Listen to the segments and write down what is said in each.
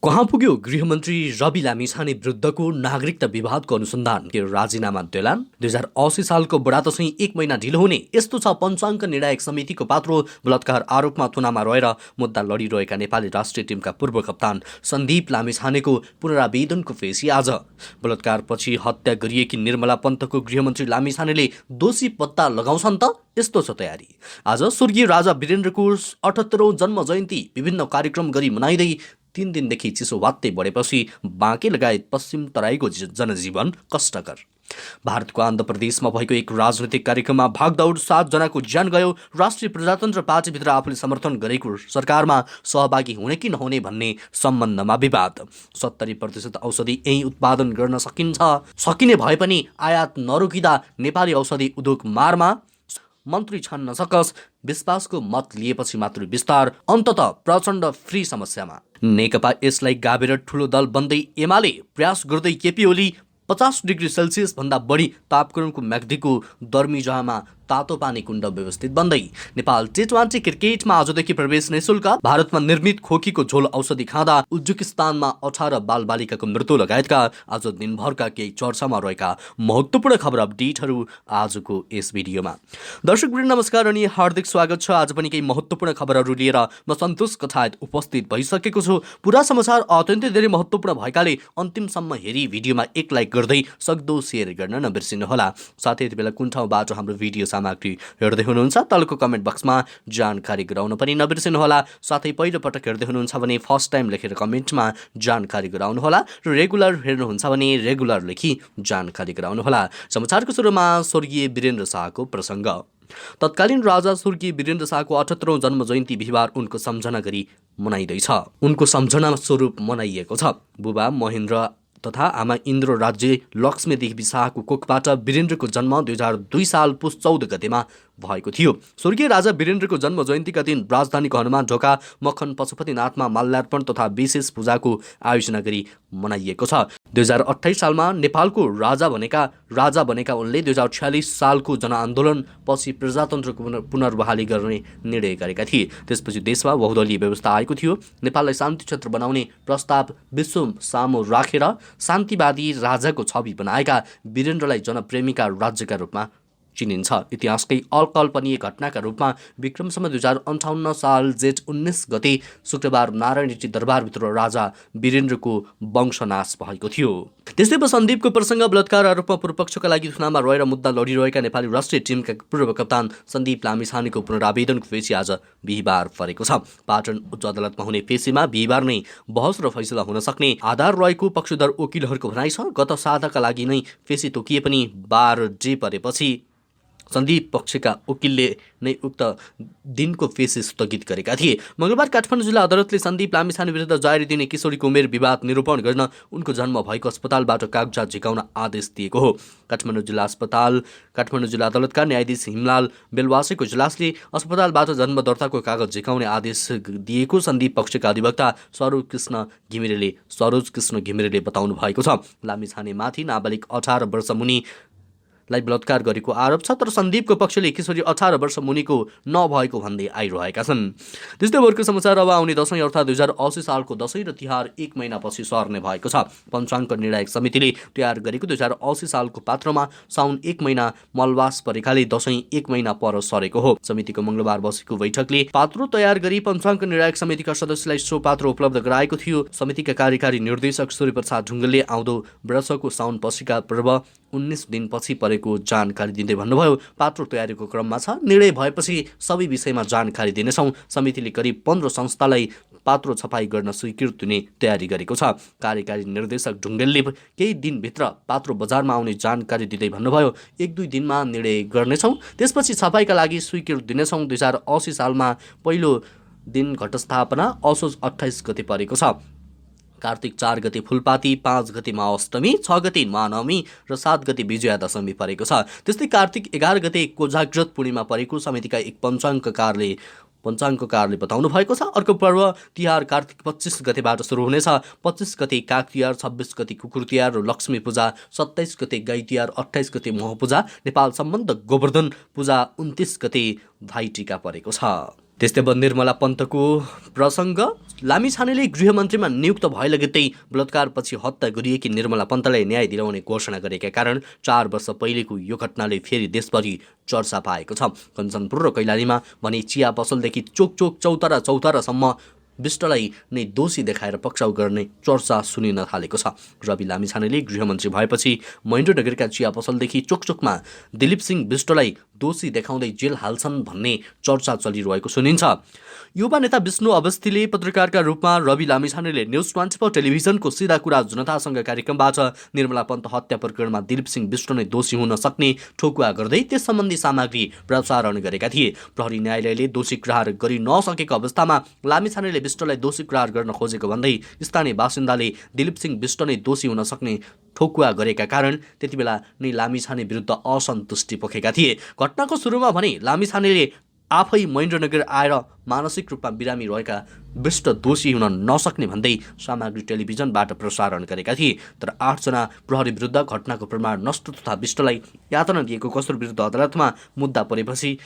कहाँ पुग्यो गृहमन्त्री रवि लामिछाने विरुद्धको नागरिकता विवादको अनुसन्धान के राजीनामा देलान 2080 सालको बुढादशैं 1 महिना ढिलो हुने यस्तो छ पञ्चाङ्क निर्णायक समितिको पात्रो बलात्कार आरोपमा थुनामा रहेर मुद्दा लडिरहेका नेपाली राष्ट्रिय टिमका पूर्व कप्तान सन्दीप लामिछानेको पुनरावेदनको फेसी आज बलात्कारपछि हत्या गरिएकी निर्मला पन्तको गृहमन्त्री लामिछानेले दोषी पत्ता लगाउँछन् त यस्तो छ तयारी। आज स्वर्गीय राजा वीरेन्द्रको 78औं जन्म जयन्ती विभिन्न कार्यक्रम गरी मनाइँदै 3 दिनदेखि चिसो वात्तै बढेपछि बाँके लगायत पश्चिम तराईको जनजीवन कष्टकर। भारतको आन्ध्र प्रदेशमा भएको एक राजनैतिक कार्यक्रममा भागदौड 7 जनाको ज्यान गयो। राष्ट्रिय प्रजातन्त्र पार्टीभित्र आफूले समर्थन गरेको सरकारमा सहभागी हुने कि नहुने भन्ने सम्बन्धमा विवाद। 70% औषधि यही उत्पादन गर्न सकिने भए पनि आयात नरोकिँदा नेपाली औषधि उद्योग मारमा मन्त्री छान्न सकस। विश्वासको मत लिएपछि मात्र विस्तार अन्तत प्रचण्ड फ्री समस्यामा। नेकपा यसलाई गाभेर ठुलो दल बन्दै एमाले प्रयास गर्दै केपी ओली 50 डिग्री सेल्सियस भन्दा बढी तापक्रमको म्याग्दीको दर्मिजहामा तातो पानी कुण्ड व्यवस्थित बन्दै। नेपाल टी20 क्रिकेटमा आजदेखि प्रवेश निःशुल्क। भारतमा निर्मित खोकीको झोल औषधि खाँदा उज्बेकिस्तानमा 18 बालबालिकाको मृत्यु लगायतका आज दिनभरका केही चर्चामा रहेका महत्त्वपूर्ण खबर अपडेटहरू आजको यस भिडियोमा। दर्शकवृन्द नमस्कार अनि हार्दिक स्वागत छ। आज पनि केही महत्त्वपूर्ण खबरहरू लिएर म सन्तोष कथायत उपस्थित भइसकेको छु। पुरा समाचार अत्यन्तै धेरै महत्त्वपूर्ण भएकाले अन्तिमसम्म हेरी भिडियोमा एक लाइक गर्दै सक्दो सेयर गर्न नबिर्सिनुहोला। साथै यति बेला कुन ठाउँबाट हाम्रो भिडियो सामग्री हेर्दै हुनुहुन्छ तलको कमेन्ट बक्समा जानकारी गराउन पनि नबिर्सिनुहोला। साथै पहिलो पटक हेर्दै हुनुहुन्छ भने फर्स्ट टाइम लेखेर कमेन्टमा जानकारी गराउनुहोला र रेगुलर हेर्नुहुन्छ भने रेगुलर लेखी जानकारी गराउनुहोला। समाचारको सुरुमा स्वर्गीय वीरेन्द्र शाहको प्रसङ्ग। तत्कालीन राजा स्वर्गीय वीरेन्द्र शाहको 78औं जन्म जयन्ती बिहिबार उनको सम्झना गरी मनाइँदैछ। उनको सम्झना स्वरूप मनाइएको छ। बुबा महेन्द्र तथा आमा इन्द्र राज्य लक्ष्मी देवी शाहको कोखबाट वीरेन्द्रको जन्म 2002 साल पुस 14 गतेमा भएको थियो। स्वर्गीय राजा वीरेन्द्रको जन्म जयन्तीका दिन राजधानीको हनुमान ढोका मखन पशुपतिनाथमा माल्यार्पण तथा विशेष पूजाको आयोजना गरी मनाइएको छ। 2028 सालमा नेपालको राजा बनेका उनले 2046 सालको जनआन्दोलन पछि प्रजातन्त्रको पुनर्बहाली गर्ने निर्णय गरेका थिए। त्यसपछि देशमा बहुदलीय व्यवस्था आएको थियो। नेपाललाई शान्ति क्षेत्र बनाउने प्रस्ताव विश्व सामु राखेर शान्तिवादी राजाको छवि बनाएका वीरेन्द्रलाई जनप्रेमीका राज्यका रूपमा चिनिन्छ। इतिहासकै अकल्पनीय घटनाका रूपमा विक्रमसम्म 2058 साल जेठ 19 गते शुक्रबार नारायणजी दरबारभित्र राजा वीरेन्द्रको वंशनाश भएको थियो। त्यस्तै सन्दीपको प्रसङ्ग। बलात्कार आरोपमा पूर्वपक्षका लागि थुनामा रहेर मुद्दा लडिरहेका नेपाली राष्ट्रिय टिमका पूर्व कप्तान सन्दीप लामिछानेको पुनरावेदनको फेसी आज बिहिबार परेको छ। पाटन उच्च अदालतमा हुने फेसीमा बिहिबार नै बहस र फैसला हुन सक्ने आधार रहेको पक्षधर वकिलहरूको भनाइ छ। गत साताका लागि नै फेसी तोकिए पनि 12 डे परेपछि सन्दीप पक्षका वकिलले नै उक्त दिनको फेसी स्थगित गरेका थिए। मंगलबार काठमाडौँ जिल्ला अदालतले सन्दीप लामिछाने विरुद्ध जारी दिने किशोरीको उमेर विवाद निरूपण गर्न उनको जन्म भएको अस्पतालबाट कागजात झिकाउन आदेश दिएको हो। काठमाडौँ जिल्ला अदालतका न्यायाधीश हिमलाल बेलवासेको इजलासले अस्पतालबाट जन्म दर्ताको कागज झिकाउने आदेश दिएको सन्दीप पक्षका अधिवक्ता सरोज कृष्ण घिमिरेले बताउनु भएको छ। लामिछानेमाथि नाबालिग 18 वर्ष मुनि लाई बलात्कार गरेको आरोप छ। तर सन्दीपको पक्षले किशोरी 18 वर्ष मुनिको नभएको भन्दै आइरहेका छन्। त्यस्तै अर्को समाचार। अब आउने दशैं अर्थात् 2080 सालको दशैं र तिहार 1 महिनापछि सर्ने भएको छ। पञ्चाङ्क निर्णायक समितिले तयार गरेको 2080 सालको पात्रमा साउन 1 महिना मलबास परेकाले दशैं 1 महिना पर सरेको हो। समितिको मंगलबार बसेको बैठकले पात्रो तयार गरी पञ्चाङ्क निर्णायक समितिका सदस्यलाई सो पात्रो उपलब्ध गराएको थियो। समितिका कार्यकारी निर्देशक सूर्यप्रसाद ढुङ्गेलले आउँदो वर्षको साउन पछिका पर्व 19 दिनपछि परेको जानकारी दिँदै भन्नुभयो, पात्रो तयारीको क्रममा छ। निर्णय भएपछि सबै विषयमा जानकारी दिनेछौँ। समितिले करिब 15 संस्थालाई पात्रो छपाई गर्न स्वीकृत दिने तयारी गरेको छ। कार्यकारी निर्देशक ढुङ्गेलले केही दिनभित्र पात्रो बजारमा आउने जानकारी दिँदै भन्नुभयो, 1-2 दिनमा निर्णय गर्नेछौँ, त्यसपछि छपाईका लागि स्वीकृत दिनेछौँ। 2080 सालमा पहिलो दिन घटस्थापना असोज 28 गते परेको छ। कार्तिक 4 गते फुलपाती, 5 गते महाअष्टमी, 6 गते महानवमी र 7 गते विजया दशमी परेको छ। त्यस्तै कार्तिक 11 गते कोजाग्रत पूर्णिमा परेको समितिका एक पञ्चाङ्गकारले बताउनु भएको छ। अर्को पर्व तिहार कार्तिक 25 गतेबाट सुरु हुनेछ। 25 गते काग तिहार, 26 गते कुकुर तिहार र लक्ष्मी पूजा, 27 गते गाई तिहार, 28 गते मोह पूजा, नेपाल सम्बन्ध गोवर्धन पूजा, 29 गते भाइटिका परेको छ। त्यस्तै अब निर्मला पन्तको प्रसङ्ग लामिछानेले गृहमन्त्रीमा नियुक्त भए लगत्तै बलात्कारपछि हत्या गरिएकी निर्मला पन्तलाई न्याय दिलाउने घोषणा गरेका कारण 4 वर्ष पहिलेको यो घटनाले फेरि देशभरि चर्चा पाएको छ। कञ्चनपुर र कैलालीमा भने चिया पसलदेखि चोक चौतारासम्म विष्टलाई नै दोषी देखाएर पक्राउ गर्ने चर्चा सुनिन थालेको छ। रवि लामिछानेले गृहमन्त्री भएपछि महेन्द्रनगरका चिया पसलदेखि चोकमा दिलीप सिंह विष्टलाई दोषी देखाउँदै जेल हाल्छन् भन्ने चर्चा चलिरहेको सुनिन्छ। युवा नेता विष्णु अवस्थीले पत्रकारका रूपमा रवि लामिछानेले न्युज 24 टेलिभिजनको सिधा कुरा जनतासँग कार्यक्रमबाट निर्मला पन्त हत्या प्रकरणमा दिलीप सिंह विष्ट नै दोषी हुन सक्ने ठोकुवा गर्दै त्यस सम्बन्धी सामग्री प्रसारण गरेका थिए। प्रहरी न्यायालयले दोषी करार गरि नसकेको अवस्थामा लामिछानेले विष्टलाई दोषी करार गर्न खोजेको भन्दै स्थानीय बासिन्दाले दिलीप सिंह विष्ट नै दोषी हुन सक्ने ठोकुवा गरेका कारण त्यतिबेला नै लामिछाने विरुद्ध असन्तुष्टि पोखेका थिए। घटनाको सुरुमा भने लामिछानेले आफै महेन्द्रनगर आएर मानसिक रूपमा बिरामी रहेका विष्ट दोषी हुन नसक्ने भन्दै सामग्री टेलिभिजनबाट प्रसारण गरेका थिए। तर 8 जना प्रहरी विरुद्ध घटनाको प्रमाण नष्ट तथा विष्टलाई यातना दिएको कसुर विरुद्ध अदालतमा मुद्दा परेपछि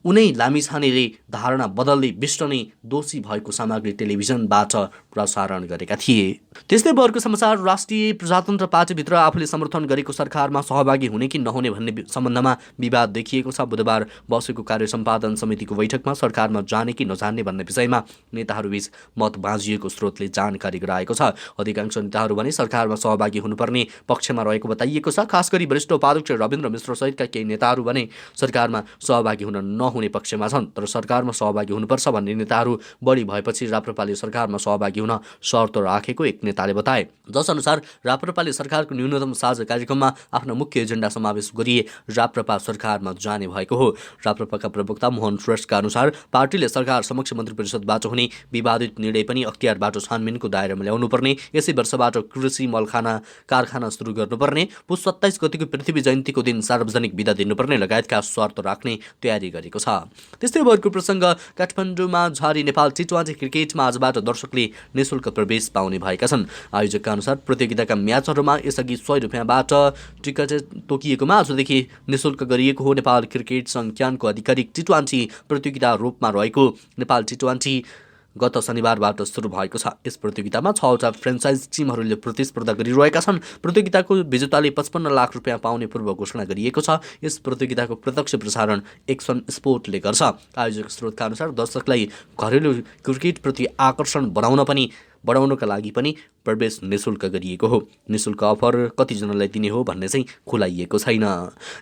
उनै लामिछानेले धारणा बदल्दै विष्ट नै दोषी भएको सामग्री टेलिभिजनबाट प्रसारण गरेका थिए। त्यस्तै अर्को समाचार, राष्ट्रिय प्रजातन्त्र पार्टीभित्र आफूले समर्थन गरेको सरकारमा सहभागी हुने कि नहुने भन्ने सम्बन्धमा विवाद देखिएको छ। बुधबार बसेको कार्य सम्पादन समितिको बैठकमा सरकारमा जाने कि नजाने भन्ने विषयमा नेताहरूबीच मत बाँझिएको स्रोतले जानकारी गराएको छ। अधिकांश नेताहरू भने सरकारमा सहभागी हुनुपर्ने पक्षमा रहेको बताइएको छ। खास गरी वरिष्ठ उपाध्यक्ष रविन्द्र मिश्र सहितका केही नेताहरू भने सरकारमा सहभागी हुन नहुने पक्षमा छन्, तर सरकारमा सहभागी हुनुपर्छ भन्ने नेताहरू बढी भएपछि राप्रपाले सरकारमा सहभागी हुन शर्त राखेको एक नेताले बताए। जसअनुसार राप्रपाले सरकारको न्यूनतम साझा कार्यक्रममा आफ्नो मुख्य एजेन्डा समावेश गरिए राप्रपा सरकारमा जाने भएको हो। राप्रपाका प्रवक्ता मोहन श्रेष्ठका अनुसार पार्टीले सरकार समक्ष मन्त्री परिषदबाट हुने विवादित निर्णय पनि अख्तियारबाट छानबिनको दायरामा ल्याउनुपर्ने, यसै वर्षबाट कृषि मलखाना कारखाना सुरु गर्नुपर्ने, पुस 27 गतिको पृथ्वी जयन्तीको दिन सार्वजनिक बिदा दिनुपर्ने लगायतका शर्त राख्ने तयारी गरेको छ। त्यस्तै अर्को प्रसङ्ग, काठमाडौँमा जारी नेपाल टी20 क्रिकेटमा आजबाट दर्शकले निःशुल्क प्रवेश पाउने भएका छन्। आयोजकका अनुसार प्रतियोगिताका म्याचहरूमा यसअघि 100 रुपियाँबाट टिकट तोकिएकोमा आजदेखि निःशुल्क गरिएको हो। नेपाल क्रिकेट संज्ञानको आधिकारिक टी20 प्रतियोगिता रूपमा रहेको नेपाल टी20 गत शनिबारबाट सुरु भएको छ। यस प्रतियोगितामा 6 वटा फ्रेन्चाइज टिमहरूले प्रतिस्पर्धा गरिरहेका छन्। प्रतियोगिताको विजेताले 55 लाख रुपियाँ पाउने पूर्व घोषणा गरिएको छ। यस प्रतियोगिताको प्रत्यक्ष प्रसारण एक्सन स्पोर्टले गर्छ। आयोजक स्रोतका अनुसार दर्शकलाई घरेलु क्रिकेटप्रति आकर्षण बढाउनका लागि पनि प्रवेश निःशुल्क गरिएको हो। निःशुल्क अफर कतिजनालाई दिने हो भन्ने चाहिँ खुलाइएको छैन।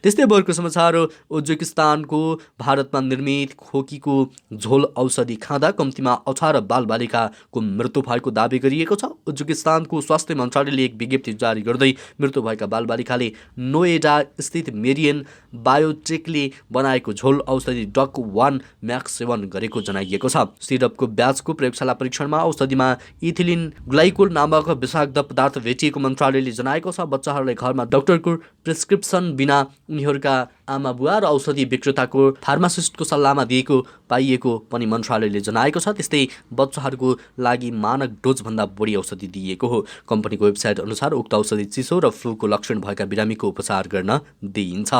त्यस्तै अर्को समाचार, उज्बेकिस्तानको भारतमा निर्मित खोकीको झोल औषधि खाँदा कम्तीमा 18 बालबालिकाको मृत्यु भएको दावी गरिएको छ। उज्बेकिस्तानको स्वास्थ्य मन्त्रालयले एक विज्ञप्ति जारी गर्दै मृत्यु भएका बालबालिकाले नोएडा स्थित मेरियन बायोटेकले बनाएको झोल औषधि डक 1 म्याक्स सेवन गरेको जनाइएको छ। सिरपको ब्याचको प्रयोगशाला परीक्षणमा औषधिमा इथिलिन ग्लाइकोल नामक विषाक्त पदार्थ भेटिएको मन्त्रालयले जनाएको छ। बच्चाहरूलाई घरमा डाक्टरको प्रिस्क्रिप्सन बिना उनीहरूका आमा बुवा र औषधि विक्रेताको फार्मासिस्टको सल्लाहमा दिएको पाइएको पनि मन्त्रालयले जनाएको छ। त्यस्तै बच्चाहरूको लागि मानक डोजभन्दा बढी औषधि दिइएको हो। कम्पनीको वेबसाइट अनुसार उक्त औषधि चिसो र फ्लूको लक्षण भएका बिरामीको उपचार गर्न दिइन्छ।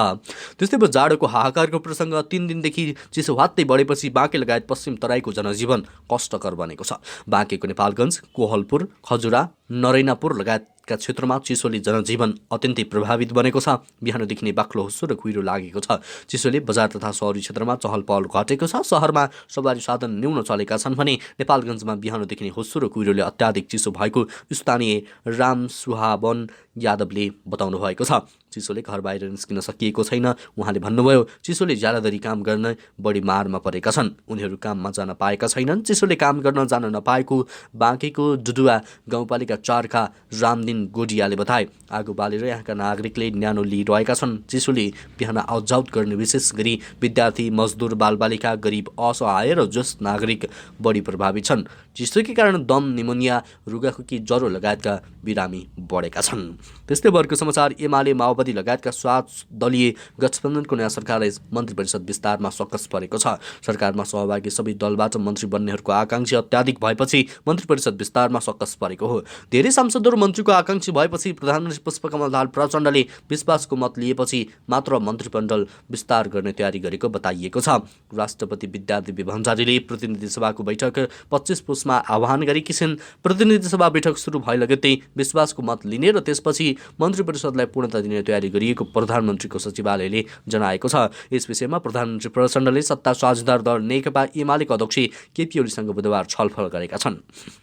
त्यस्तै जाडोको हाहाकारको प्रसङ्ग, 3 दिनदेखि चिसो वात्तै बढेपछि बाँके लगायत पश्चिम तराईको जनजीवन कष्टकर बनेको छ। बाँकेको नेपालगञ्ज, कोहलपुर, खजुरा, नरैनापुर लगायतका क्षेत्रमा चिसोले जनजीवन अत्यन्तै प्रभावित बनेको छ। बिहानदेखि नै बाक्लो हुस्सो र कुहिरो लागेको छ। चिसोले बजार तथा शहरी क्षेत्रमा चहल पहल घटेको छ। शहरमा सवारी साधन न्यून चलेका छन् भने नेपालगञ्जमा बिहानदेखि नै हुस्सो र कुहिरोले अत्याधिक चिसो भएको स्थानीय राम सुहावन यादवले बताउनु भएको छ। चिसोले घर बाहिर निस्किन सकिएको छैन। उहाँले भन्नुभयो, चिसोले ज्यादाधरी काम गर्न बढी मारमा परेका छन्। उनीहरू काममा जान पाएका छैनन्। चिसोले काम गर्न जान नपाएको बाँकेको डुडुवा गाउँपालिका 4 का रामदिन गोडियाले बताए। आगो बालेर यहाँका नागरिकले न्यानो लिइरहेका छन्। चिसोले बिहान आउटजाउट गर्ने विशेष गरी विद्यार्थी, मजदुर, बालबालिका, गरिब, असहाय र ज्येष्ठ नागरिक बढी प्रभावित छन्। चिसोकै कारण दम, निमोनिया, रुगाखोकी, ज्वरो लगायतका बिरामी बढेका छन्। त्यस्तै अर्को समाचार, एमाले माओवादी लगायतका 7 दलीय गठबन्धनको नयाँ सरकारलाई मन्त्री परिषद विस्तारमा सकस परेको छ। सरकारमा सहभागी सबै दलबाट मन्त्री बन्नेहरूको आकांक्षा अत्याधिक भएपछि मन्त्री परिषद विस्तारमा सकस परेको हो। धेरै सांसदहरू मन्त्रीको आकाङ्क्षी भएपछि प्रधानमन्त्री पुष्पकमल दाहाल प्रचण्डले विश्वासको मत लिएपछि मात्र मन्त्रीमण्डल विस्तार गर्ने तयारी गरेको बताइएको छ। राष्ट्रपति विद्यादेवी भण्डारीले प्रतिनिधि सभाको बैठक 25 पुसमा आह्वान गरेकी छिन्। प्रतिनिधि सभा बैठक सुरु भए लगत्तै विश्वासको मत लिने र त्यसपछि मन्त्री परिषदलाई पूर्णता दिने तयारी गरिएको प्रधानमन्त्रीको सचिवालयले जनाएको छ। यस विषयमा प्रधानमन्त्री प्रचण्डले सत्ता साझेदार दल नेकपा एमालेका अध्यक्ष केपी ओलीसँग बुधबार छलफल गरेका छन्।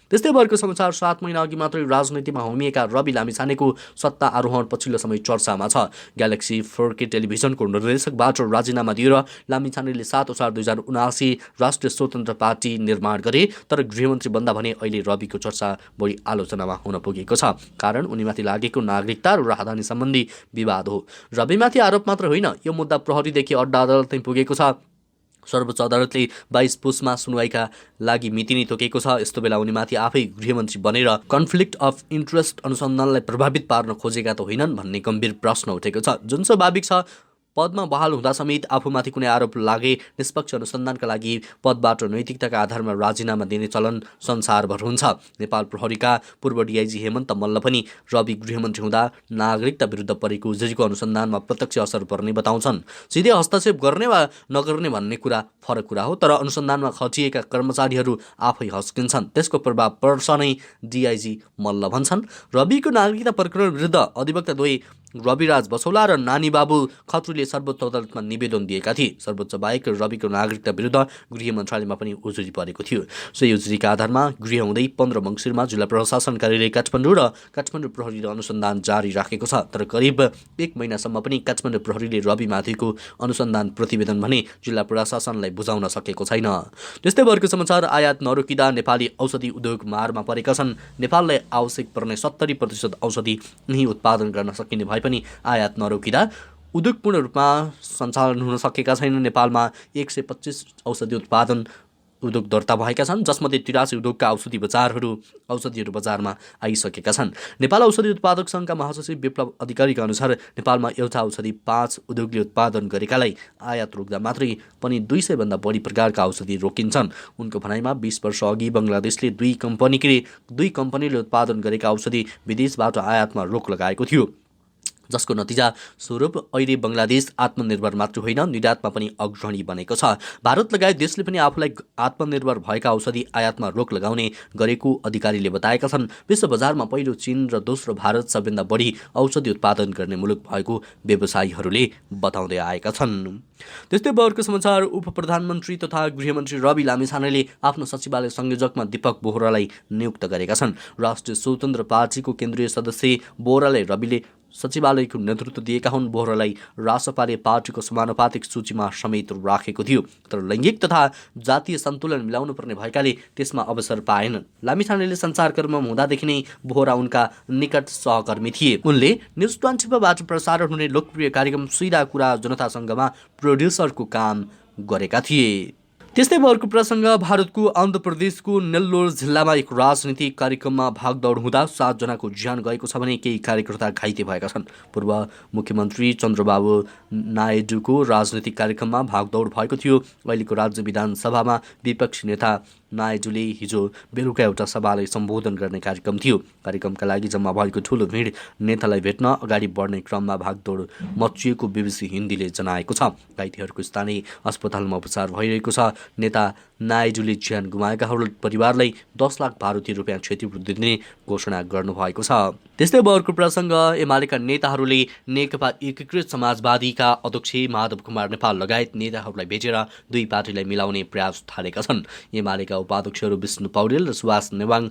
त्यस्तै भरको समाचार 7 महिना अघि मात्रै राजनीतिमा होमिएका रवि लामिछानेको सत्ता आरोहण पछिल्लो समय चर्चामा छ। ग्यालेक्सी 4K टेलिभिजनको निर्देशकबाट राजीनामा दिएर लामिछानेले 7 असार 2079 राष्ट्रिय स्वतन्त्र पार्टी निर्माण गरे। तर गृहमन्त्री बन्दा भने अहिले रविको चर्चा बढी आलोचनामा हुन पुगेको छ। कारण उनीमाथि लागेको नागरिकता र राजधानी सम्बन्धी विवाद हो। रविमाथि आरोप मात्र होइन, यो मुद्दा प्रहरीदेखि अड्डा अदालतमै पुगेको छ। सर्वोच्च अदालतले 22 पुसमा सुनवाईका लागि मिति नै तोकेको छ। यस्तो बेला उनीमाथि आफै गृहमन्त्री बनेर कन्फ्लिक्ट अफ इन्ट्रेस्ट अनुसन्धानलाई प्रभावित पार्न खोजेका त होइनन् भन्ने गम्भीर प्रश्न उठेको छ। जुन स्वाभाविक छ, पदमा बहाल हुँदा समेत आफूमाथि कुनै आरोप लागे निष्पक्ष अनुसन्धानका लागि पदबाट नैतिकताका आधारमा राजीनामा दिने चलन संसारभर हुन्छ। नेपाल प्रहरीका पूर्व डिआइजी हेमन्त मल्ल पनि रवि गृहमन्त्री हुँदा नागरिकता विरुद्ध परेको उजुरीको अनुसन्धानमा प्रत्यक्ष असर पर्ने बताउँछन्। सिधै हस्तक्षेप गर्ने वा नगर्ने भन्ने कुरा फरक कुरा हो, तर अनुसन्धानमा खटिएका कर्मचारीहरू आफै हस्किन्छन्, त्यसको प्रभाव पर्छ नै डिआइजी मल्ल भन्छन्। रविको नागरिकता प्रकरण विरुद्ध अधिवक्ता द्वय रविराज बसौला र नानी बाबु खत्रीले सर्वोच्च अदालतमा निवेदन दिएका थिए। सर्वोच्च बाहेक रविको नागरिकता विरुद्ध गृह मन्त्रालयमा पनि उजुरी परेको थियो। सोही उजुरीका आधारमा गृह हुँदै 15 मङ्सिरमा जिल्ला प्रशासन कार्यालय काठमाडौँ र काठमाडौँ प्रहरीले अनुसन्धान जारी राखेको छ। तर करिब 1 महिनासम्म पनि काठमाडौँ प्रहरीले रविमाथिको अनुसन्धान प्रतिवेदन भने जिल्ला प्रशासनलाई बुझाउन सकेको छैन। त्यस्तै भरको समाचार आयात नरोकिँदा नेपाली औषधि उद्योग मारमा परेका छन्। नेपाललाई आवश्यक पर्ने 70% औषधि यहीँ उत्पादन गर्न सकिने भए पनि आयात नरोकिँदा उद्योग पूर्ण रूपमा सञ्चालन हुन सकेका छैनन्। नेपालमा 125 औषधि उत्पादन उद्योग दर्ता भएका छन्, जसमध्ये 83 उद्योगका औषधिहरू बजारमा आइसकेका छन्। नेपाल औषधि उत्पादक सङ्घका महासचिव विप्लव अधिकारीका अनुसार नेपालमा एउटा औषधि 5 उद्योगले उत्पादन गरेकालाई आयात रोक्दा मात्रै पनि 200 भन्दा बढी प्रकारका औषधि रोकिन्छन्। उनको भनाइमा 20 वर्ष अघि बङ्गलादेशले दुई कम्पनीले उत्पादन गरेका औषधि विदेशबाट आयातमा रोक लगाएको थियो, जसको नतिजा स्वरूप अहिले बङ्गलादेश आत्मनिर्भर मात्र होइन, निर्यातमा पनि अग्रणी बनेको छ। भारत लगायत देशले पनि आफूलाई आत्मनिर्भर भएका औषधि आयातमा रोक लगाउने गरेको अधिकारीले बताएका छन्। विश्व बजारमा पहिलो चीन र दोस्रो भारत सबैभन्दा बढी औषधि उत्पादन गर्ने मुलुक भएको व्यवसायीहरूले बताउँदै आएका छन्। त्यस्तै बरको समाचार उप प्रधानमन्त्री तथा गृहमन्त्री रवि लामिछानेले आफ्नो सचिवालय संयोजकमा दीपक बोहरालाई नियुक्त गरेका छन्। राष्ट्रिय स्वतन्त्र पार्टीको केन्द्रीय सदस्य बोहरालाई रविले सचिवालयको नेतृत्व दिएका हुन्। बोहरालाई रासपाले पार्टीको समानुपातिक सूचीमा समेत राखेको थियो, तर लैङ्गिक तथा जातीय सन्तुलन मिलाउनु पर्ने भएकाले त्यसमा अवसर पाएनन्। लामिछानेले सञ्चारकर्ममा हुँदादेखि नै बोहरा उनका निकट सहकर्मी थिए। उनले न्युज 24बाट प्रसारण हुने लोकप्रिय कार्यक्रम सिधा कुरा जनतासँगमा प्रोड्युसरको काम गरेका थिए। त्यस्तै भरको प्रसङ्ग भारतको आन्ध्र प्रदेशको नेल्लोर जिल्लामा एक राजनीतिक कार्यक्रममा भागदौड हुँदा 7 जनाको ज्यान गएको छ भने केही कार्यकर्ता घाइते भएका छन्। पूर्व मुख्यमन्त्री चन्द्रबाबु नायडूको राजनीतिक कार्यक्रममा भागदौड भएको थियो। अहिलेको राज्य विधानसभामा विपक्षी नेता नायडूले हिजो बेलुका एउटा सभालाई सम्बोधन गर्ने कार्यक्रम थियो। कार्यक्रमका लागि जम्मा भएको ठुलो भिड नेतालाई भेट्न अगाडि बढ्ने क्रममा भागदौड मचिएको BBC हिन्दीले जनाएको छ। घाइतेहरूको स्थानीय अस्पतालमा उपचार भइरहेको छ। नेता नायडूले ज्यान गुमाएकाहरू परिवारलाई 10 लाख भारतीय रुपियाँ क्षतिपूर्ति दिने घोषणा गर्नुभएको छ। त्यस्तै बरको प्रसङ्ग एमालेका नेताहरूले नेकपा एकीकृत समाजवादीका अध्यक्ष माधव कुमार नेपाल लगायत नेताहरूलाई भेटेर दुई पार्टीलाई मिलाउने प्रयास थालेका छन्। एमालेका उपाध्यक्षहरू विष्णु पौडेल र सुभाष नेवाङ,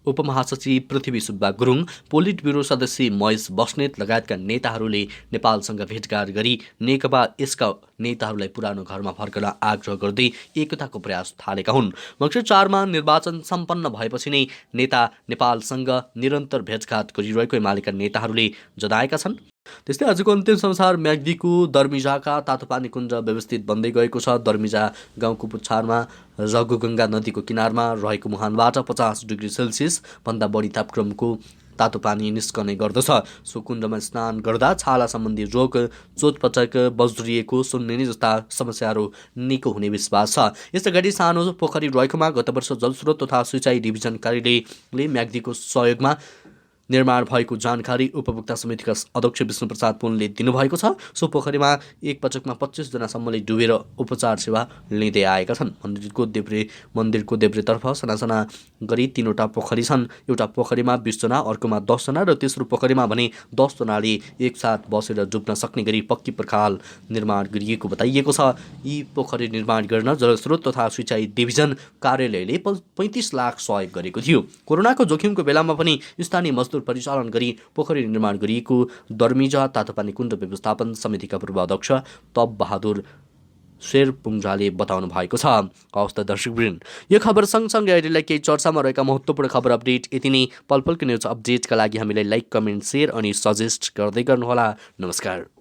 उपमहासचिव पृथ्वी सुब्बा गुरुङ, पोलिट ब्युरो सदस्य महेश बस्नेत लगायतका नेताहरूले नेपालसँग भेटघाट गरी नेकपा यसका नेताहरूलाई पुरानो घरमा फर्कन आग्रह गर्दै एकताको प्रयास थालेका हुन्। मङ्सिर 4मा निर्वाचन सम्पन्न भएपछि नै नेता नेपालसँग निरन्तर भेटघाट गरिरहेको एमालेका नेताहरूले जनाएका छन्। त्यस्तै आजको अन्तिम समाचार म्याग्दीको दर्मिजाका तातोपानी कुण्ड व्यवस्थित बन्दै गएको छ। दर्मिजा गाउँको पुच्छारमा रघुगङ्गा नदीको किनारमा रहेको मुहानबाट 50 डिग्री सेल्सियस भन्दा बढी तापक्रमको तातो पानी निस्कने गर्दछ। सो कुण्डमा स्नान गर्दा छाला सम्बन्धी रोग, चोटपटक, बज्रिएको, सुन्निने जस्ता समस्याहरू निको हुने विश्वास छ। यसै गरी सानो पोखरी रहेकोमा गत वर्ष जलस्रोत तथा सिँचाइ डिभिजन कार्यालयले म्याग्दीको सहयोगमा निर्माण भएको जानकारी उपभोक्ता समितिका अध्यक्ष विष्णुप्रसाद पुनले दिनुभएको छ। सो पोखरीमा एक पटकमा 25 जनासम्मले डुबेर उपचार सेवा लिँदै आएका छन्। मन्दिरको देब्रेतर्फ सनासना गरी 3वटा पोखरी छन्। एउटा पोखरीमा 20 जना, अर्कोमा 10 जना र तेस्रो पोखरीमा भने 10 जनाले एकसाथ बसेर डुब्न सक्ने गरी पक्की पर्खाल निर्माण गरिएको बताइएको छ। यी पोखरी निर्माण गर्न जलस्रोत तथा सिँचाइ डिभिजन कार्यालयले 35 लाख सहयोग गरेको थियो। कोरोनाको जोखिमको बेलामा पनि स्थानीय मजदुर परिचालन गरी पोखरी निर्माण गरिएको दर्मिजा तातोपानी कुण्ड व्यवस्थापन समितिका पूर्व अध्यक्ष तप बहादुर शेरपुङ्जाले बताउनु भएको छ। हवस् त दर्शकवृन्द, यो खबर सँगसँगै अहिलेलाई केही चर्चामा रहेका महत्त्वपूर्ण खबर अपडेट यति नै। पल पलको न्युज अपडेटका लागि हामीलाई लाइक, कमेन्ट, सेयर अनि सजेस्ट गर्दै गर्नुहोला। नमस्कार।